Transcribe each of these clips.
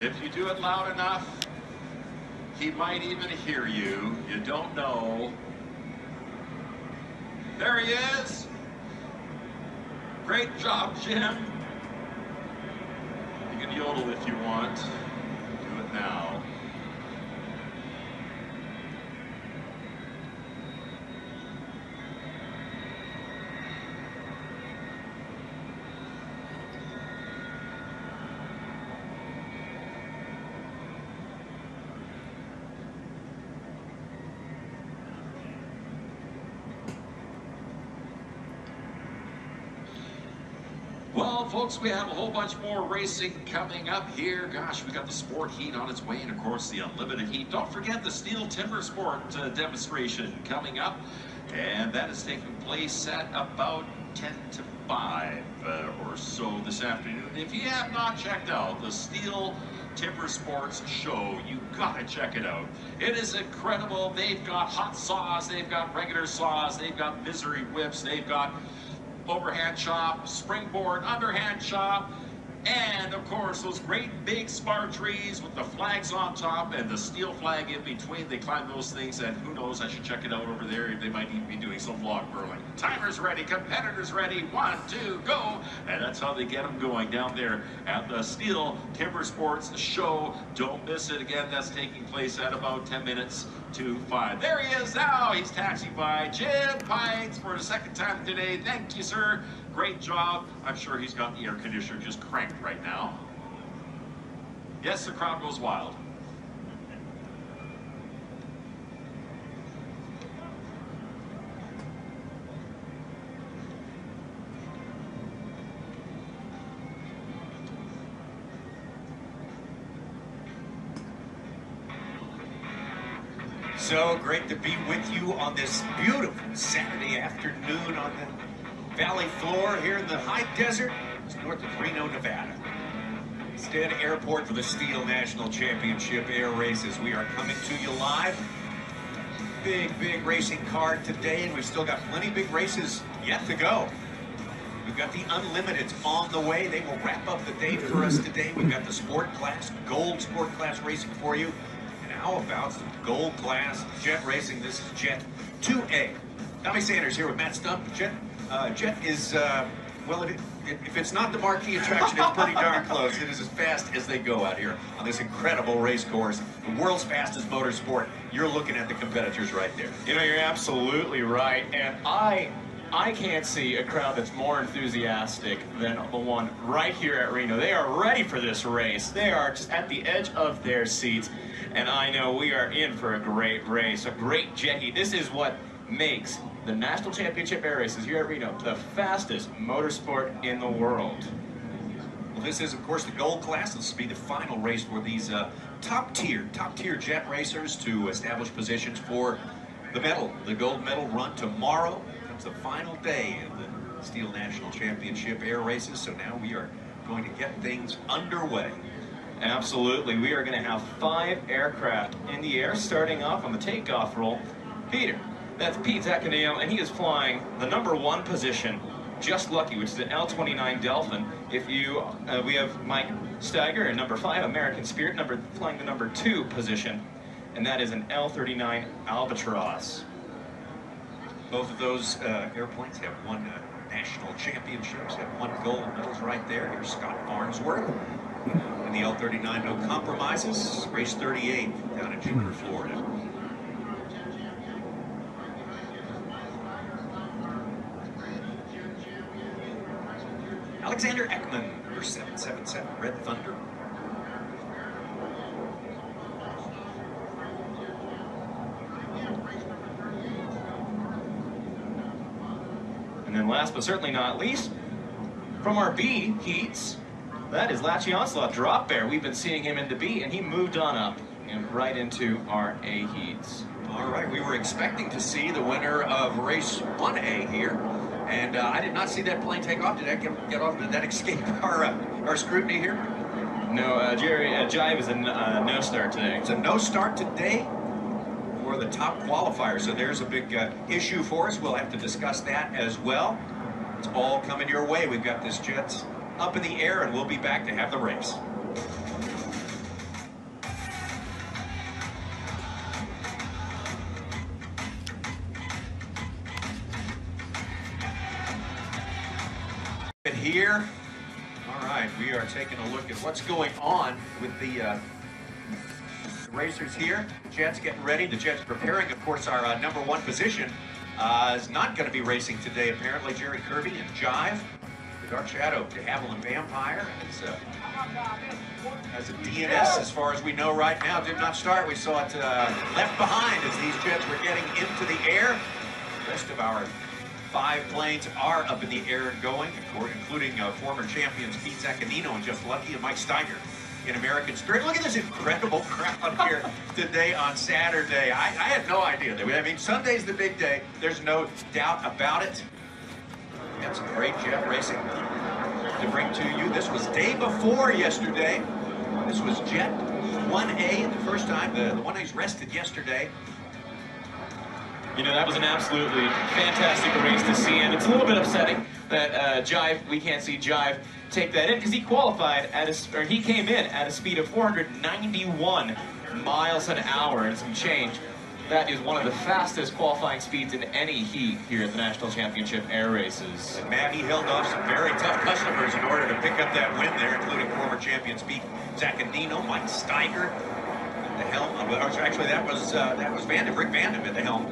If you do it loud enough, he might even hear you. You don't know. There he is. Great job, Jim. You can yodel if you want. Do it now. Well, folks, we have a whole bunch more racing coming up here. Gosh, we got the sport heat on its way, and of course the unlimited heat. Don't forget the steel timber sport demonstration coming up, and that is taking place at about 10 to 5 or so this afternoon. If you have not checked out the Steel Timber Sports show, you gotta check it out. It is incredible. They've got hot saws, they've got regular saws, they've got misery whips, they've got overhand chop, springboard, underhand chop, and of course those great big spar trees with the flags on top and the steel flag in between. They climb those things, and who knows, I should check it out over there. They might even be doing some log burling. Timers ready, competitors ready, 1, 2, go! And that's how they get them going down there at the Steel Timber Sports show. Don't miss it. Again, that's taking place at about 10 minutes to 5. There he is now. He's taxiing by. Jim Pines for the second time today. Thank you, sir. Great job. I'm sure he's got the air conditioner just cranked right now. Yes, the crowd goes wild. So great to be with you on this beautiful Saturday afternoon on the valley floor here in the high desert, just north of Reno, Nevada. Stead Airport for the Steel National Championship Air Races. We are coming to you live. Big racing card today, and we've still got plenty of big races yet to go. We've got the Unlimiteds on the way. They will wrap up the day for us today. We've got the Sport Class, Gold Sport Class racing for you. How about some gold class jet racing? This is Jet 2A. Tommy Sanders here with Matt Stump. Jet is, well, if it's not the marquee attraction, it's pretty darn close. It is as fast as they go out here on this incredible race course. The world's fastest motorsport. You're looking at the competitors right there. You know, you're absolutely right. And I can't see a crowd that's more enthusiastic than the one right here at Reno. They are ready for this race. They are just at the edge of their seats. And I know we are in for a great race, a great jet heat. This is what makes the National Championship Air Races here at Reno the fastest motorsport in the world. Well, this is, of course, the gold class. This will be the final race for these top tier jet racers to establish positions for the medal, the gold medal run tomorrow. It's the final day of the Steel National Championship Air Races, so now we are going to get things underway. Absolutely. We are going to have 5 aircraft in the air, starting off on the takeoff roll. Peter, that's Pete Zaccaneo, and he is flying the #1 position, Just Lucky, which is an L-29 Delphin. If you, we have Mike Steiger in #5, American Spirit, flying the #2 position, and that is an L-39 Albatross. Both of those airplanes have won national championships, have won gold medals right there. Here's Scott Farnsworth. In the L-39, no compromises. Race 38 down in Jupiter, Florida. Alexander Ekman, number 777, Red Thunder. And then last but certainly not least, from our B heats, that is Latchy Onslaught Drop Bear. We've been seeing him in the B, and he moved on up and right into our A heats. All right, we were expecting to see the winner of race 1A here, and I did not see that plane take off. Did that get off? Did that escape our scrutiny here? No, Jerry, Jive is a no start today. It's a no start today for the top qualifier, so there's a big issue for us. We'll have to discuss that as well. It's all coming your way. We've got this jet up in the air, and we'll be back to have the race. Here. All right, we are taking a look at what's going on with the racers here. Jets getting ready. The Jets preparing. Of course, our #1 position is not going to be racing today, apparently. Jerry Kirby and Jive. The Dark Shadow, de Havilland Vampire. Has a DNS, as far as we know right now. Did not start. We saw it left behind as these Jets were getting into the air. The rest of our 5 planes are up in the air and going, including former champions Pete Zaccanino and Just Lucky and Mike Steiger in American Spirit. Look at this incredible crowd here today on Saturday. I had no idea. I mean, Sunday's the big day. There's no doubt about it. We had some great jet racing to bring to you. This was day before yesterday. This was Jet 1A the first time. The 1A's rested yesterday. You know, that was an absolutely fantastic race to see, and it's a little bit upsetting that Jive, we can't see Jive take that in, because he qualified at he came in at a speed of 491 miles an hour and some change. That is one of the fastest qualifying speeds in any heat here at the National Championship Air Races. And Matt, he held off some very tough customers in order to pick up that win there, including former champions Pete Zaccanino, Mike Steiger. The helm, actually that was Rick Vandam at the helm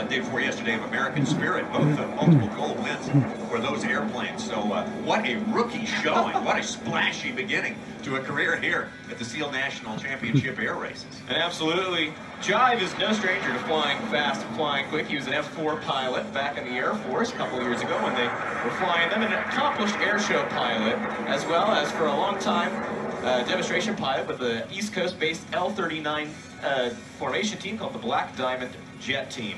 day before yesterday of American Spirit, both multiple gold wins for those airplanes. So what a rookie showing, what a splashy beginning to a career here at the SEAL National Championship Air Races. And absolutely, Jive is no stranger to flying fast and flying quick. He was an F4 pilot back in the Air Force a couple of years ago when they were flying them, an accomplished air show pilot, as well as for a long time demonstration pilot with the East Coast-based L-39 formation team called the Black Diamond Jet Team.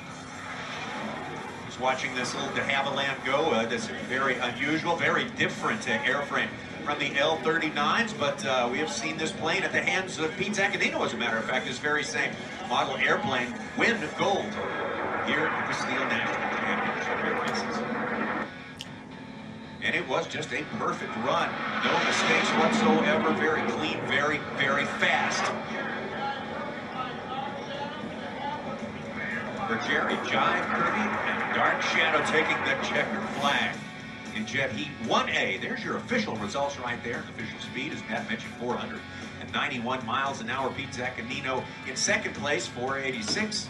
Just watching this little de Havilland go, this very unusual, very different airframe from the L-39s, but we have seen this plane at the hands of Pete Zaccanino, as a matter of fact, this very same model airplane win gold here at the SEAL National Championship Air Races. And it was just a perfect run. No mistakes whatsoever. Very clean, very, very fast. For Jerry, Jive, Kirby, and Dark Shadow taking the checkered flag in Jet Heat 1A. There's your official results right there. The official speed, as Matt mentioned, 491 miles an hour. Pete Zaccanino in second place, 486.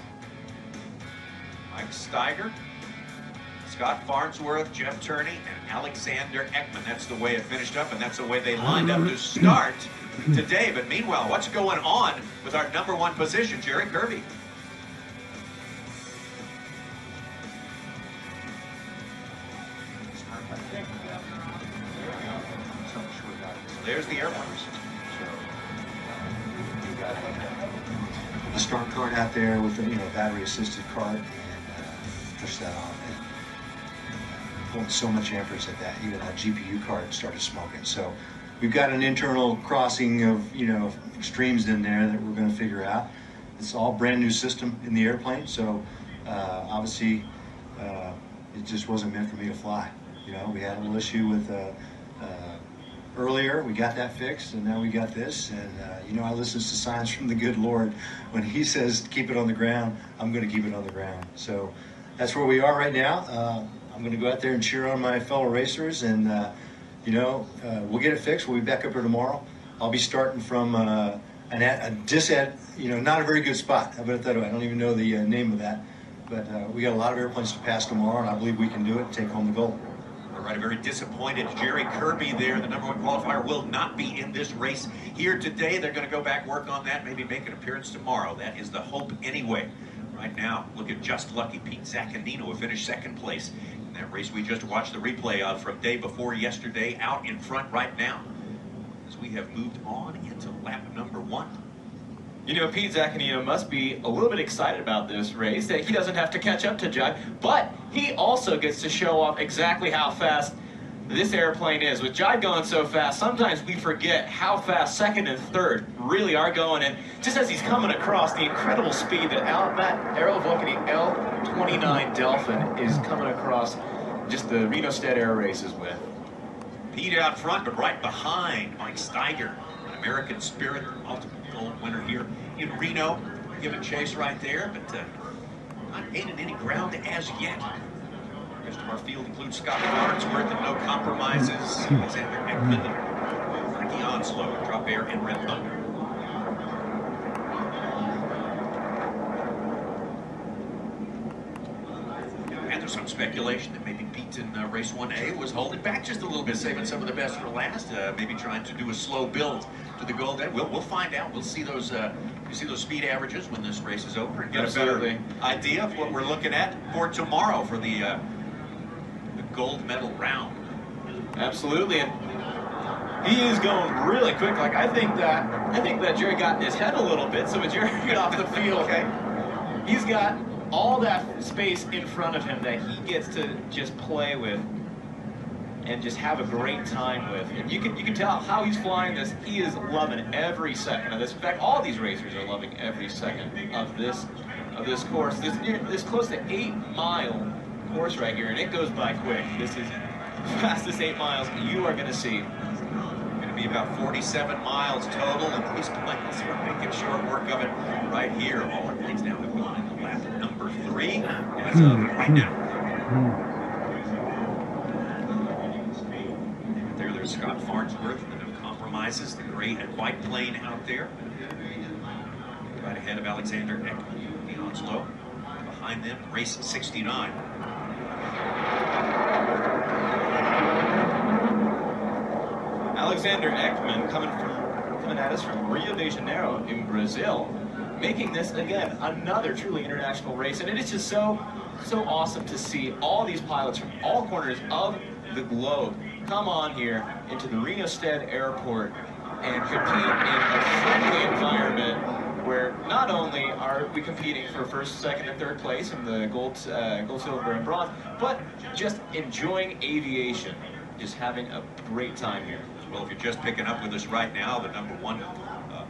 Mike Steiger, Scott Farnsworth, Jeff Turney, and Alexander Ekman. That's the way it finished up, and that's the way they lined up to start today. But meanwhile, what's going on with our #1 position, Jerry Kirby? There's the airplanes. The start card out there with the battery assisted card, and push that on. Pulling so much amperage at that, even that GPU card started smoking. So we've got an internal crossing of extremes in there that we're going to figure out. It's all brand new system in the airplane, so obviously it just wasn't meant for me to fly. We had a little issue with earlier. We got that fixed, and now we got this. And I listen to signs from the good Lord. When He says keep it on the ground, I'm going to keep it on the ground. So that's where we are right now. I'm going to go out there and cheer on my fellow racers, and we'll get it fixed. We'll be back up here tomorrow. I'll be starting from a not a very good spot. How about that? I don't even know the name of that, but we got a lot of airplanes to pass tomorrow, and I believe we can do it and take home the gold. All right, a very disappointed Jerry Kirby there, the #1 qualifier, will not be in this race here today. They're going to go back, work on that, maybe make an appearance tomorrow. That is the hope anyway. Right now, look at Just Lucky. Pete Zaccanino will finish second place in that race we just watched the replay of from day before yesterday, out in front right now as we have moved on into lap #1. Pete Zaccanino must be a little bit excited about this race, that he doesn't have to catch up to Jive, but he also gets to show off exactly how fast this airplane is. With Jive going so fast, sometimes we forget how fast second and third really are going. And just as he's coming across, the incredible speed that that Aero Vulcany L-29 Delphin is coming across just the Reno Stead Air Races with. Pete out front, but right behind Mike Steiger, an American Spirit, multiple gold winner here in Reno. Giving chase right there, but not gaining any ground as yet. The rest of our field includes Scott Farnsworth and No Compromises, Alexander Ekman, Ricky Onslow, Drop Air, and Red Thunder. And there's some speculation that maybe Pete in race 1A was holding back just a little bit, saving some of the best for last, maybe trying to do a slow build to the goal. We'll find out. We'll see those speed averages when this race is over and get a better idea of what we're looking at for tomorrow for the gold medal round. Absolutely, and he is going really quick. Like I think that Jerry got in his head a little bit. So when Jerry get off the field, Okay. he's got all that space in front of him that he gets to just play with and just have a great time with. And you can tell how he's flying this. He is loving every second of this. In fact, all these racers are loving every second of this course. This close to 8-mile course right here, and it goes by quick. This is the fastest 8 miles you are going to see. Going to be about 47 miles total, and these planes are making short work of it right here. All our planes now have gone into lap number 3 as of right now. There's Scott Farnsworth, the No Compromises, the gray and white plane out there. Right ahead of Alexander Ekman, the Onslow. Behind them, race 69. Alexander Ekman coming at us from Rio de Janeiro in Brazil, making this again another truly international race, and it is just so awesome to see all these pilots from all corners of the globe come on here into the Reno Stead Airport and compete in a friendly environment where not only are we competing for first, second, and third place in the gold, silver, and bronze, but just enjoying aviation, just having a great time here. Well, if you're just picking up with us right now, the number 1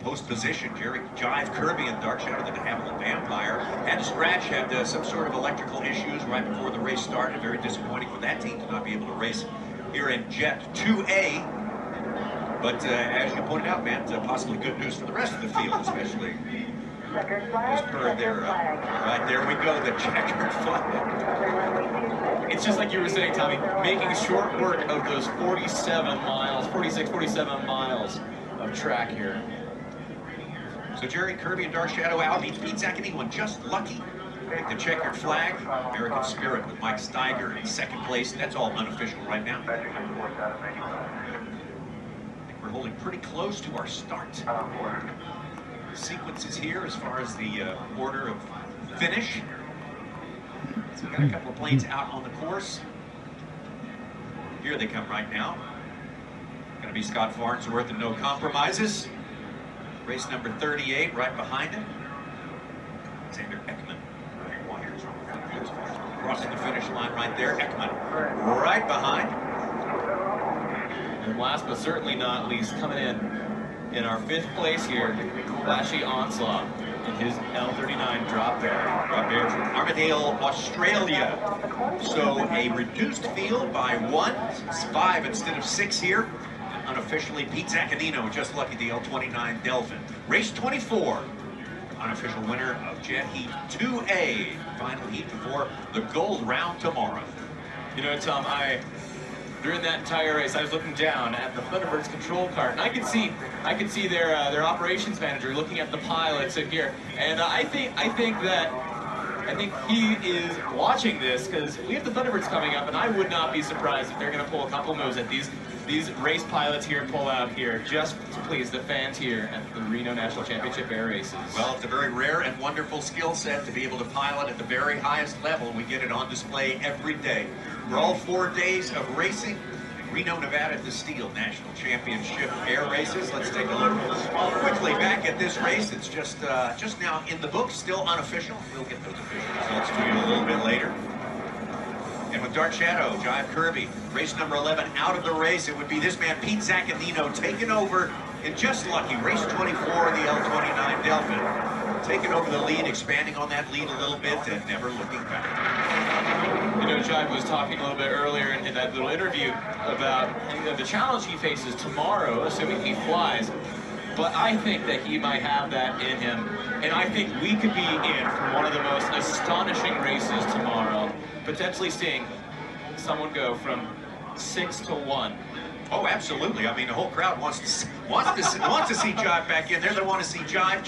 post position, Jerry Jive Kirby and Dark Shadow, the de Havilland Vampire, had to scratch, had some sort of electrical issues right before the race started. Very disappointing for that team to not be able to race here in Jet 2A. But as you pointed out, Matt, possibly good news for the rest of the field, especially as per their, right there we go, the checkered flag. It's just like you were saying, Tommy, making short work of those 47 miles, 46, 47 miles of track here. So Jerry Kirby and Dark Shadow out. Pete Zaccanino and Just Lucky make the checkered flag. American Spirit with Mike Steiger in second place. That's all unofficial right now. I think we're holding pretty close to our start sequences here as far as the order of finish. So we've got a couple of planes out on the course. Here they come right now. Going to be Scott Farnsworth and No Compromises. Race number 38 right behind him. Alexander Ekman. Crossing the finish line right there. Ekman right behind. And last but certainly not least, coming in our 5th place here, Flashy Onslaught in his L39 drop air. Drop air from Armadale, Australia. So a reduced field by 1. It's 5 instead of 6 here. And unofficially, Pete Zaccanino, Just Lucky, the L29 Delphin. Race 24. Unofficial winner of Jet Heat 2A. Final heat before the gold round tomorrow. You know, Tom, during that entire race, I was looking down at the Thunderbird's control cart, and I could see their operations manager looking at the pilots in here, and I think he is watching this because we have the Thunderbirds coming up, and I would not be surprised if they're going to pull a couple moves that these race pilots here pull out here just to please the fans here at the Reno National Championship Air Races. Well, it's a very rare and wonderful skill set to be able to pilot at the very highest level. We get it on display every day. For all 4 days of racing, Reno, Nevada at the Steel National Championship Air Races. Let's take a look quickly back at this race. It's just now in the books, still unofficial. We'll get those official results to you a little bit later. And with Dark Shadow, Jive Kirby, race number 11 out of the race, it would be this man, Pete Zaccanino, taking over in Just Lucky, race 24, the L29 Delphin. Taking over the lead, expanding on that lead a little bit, and never looking back. You know, Jive was talking a little bit earlier in that little interview about the challenge he faces tomorrow, assuming he flies. But I think that he might have that in him. And I think we could be in for one of the most astonishing races tomorrow, potentially seeing someone go from 6 to 1. Oh, absolutely. I mean, the whole crowd wants to see Jive back in there. They want to see Jive.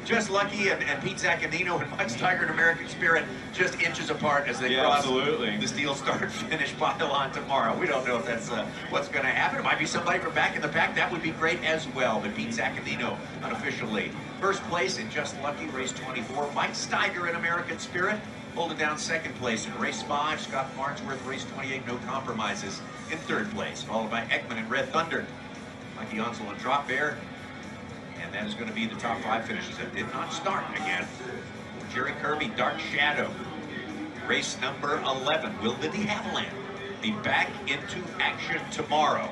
Just Lucky and Pete Zaccanino and Mike's Tiger and American Spirit just inches apart as they cross the steel start-finish pylon tomorrow. We don't know if that's what's going to happen. It might be somebody from back in the pack. That would be great as well. But Pete Zaccanino unofficially first place in Just Lucky, race 24. Mike Steiger in American Spirit holding down second place in race 5. Scott Farnsworth, race 28, no compromises in third place, followed by Ekman and Red Thunder. Mikey Onsel and Drop Bear. And that is going to be the top 5 finishes that did not start again. Jerry Kirby, Dark Shadow. Race number 11. Will the Haviland be back into action tomorrow?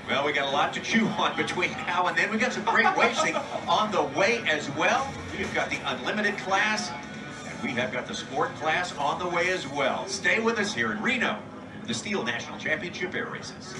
Well, we got a lot to chew on between now and then. We got some great racing on the way as well. We've got the Unlimited class, and we have got the Sport class on the way as well. Stay with us here in Reno, the Steel National Championship Air Races.